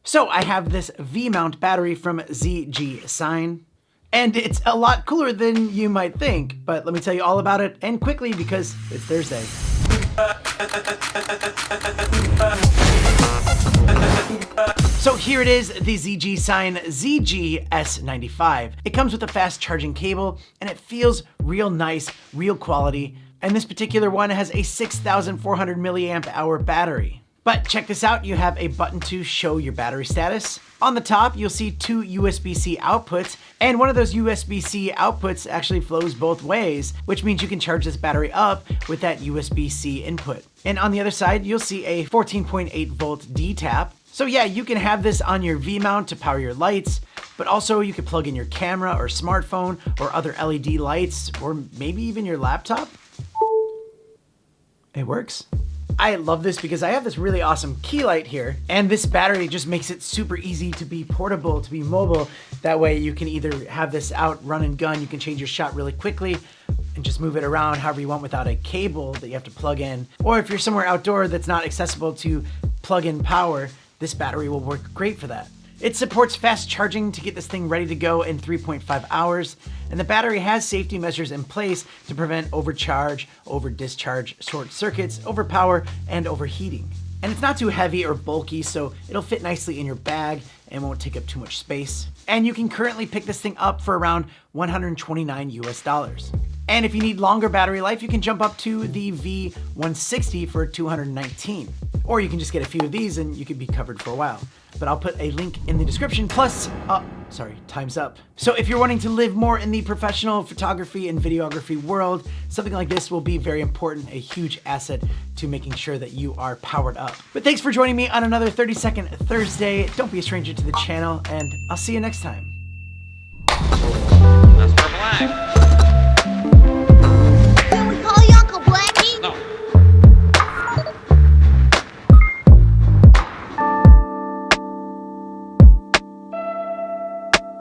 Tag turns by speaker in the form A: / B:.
A: So I have this V-mount battery from ZGCINE, and it's a lot cooler than you might think, but let me tell you all about it, and quickly because it's Thursday. So here it is, the ZGCINE ZGS95. It comes with a fast charging cable, and it feels real nice, real quality, and this particular one has a 6,400 milliamp hour battery. But check this out, you have a button to show your battery status. On the top, you'll see two USB-C outputs, and one of those USB-C outputs actually flows both ways, which means you can charge this battery up with that USB-C input. And on the other side, you'll see a 14.8 volt D-tap. So yeah, you can have this on your V-mount to power your lights, but also you could plug in your camera or smartphone or other LED lights, or maybe even your laptop. It works. I love this because I have this really awesome key light here, and this battery just makes it super easy to be portable, to be mobile. That way you can either have this out, run and gun, you can change your shot really quickly and just move it around however you want without a cable that you have to plug in. Or if you're somewhere outdoor that's not accessible to plug-in power, this battery will work great for that. It supports fast charging to get this thing ready to go in 3.5 hours, and the battery has safety measures in place to prevent overcharge, over-discharge, short circuits, overpower, and overheating. And it's not too heavy or bulky, so it'll fit nicely in your bag and won't take up too much space. And you can currently pick this thing up for around $129 US. And if you need longer battery life, you can jump up to the V160 for $219. Or you can just get a few of these and you could be covered for a while. But I'll put a link in the description. Plus, time's up. So if you're wanting to live more in the professional photography and videography world, something like this will be very important, a huge asset to making sure that you are powered up. But thanks for joining me on another 30-second Thursday. Don't be a stranger to the channel, and I'll see you next time.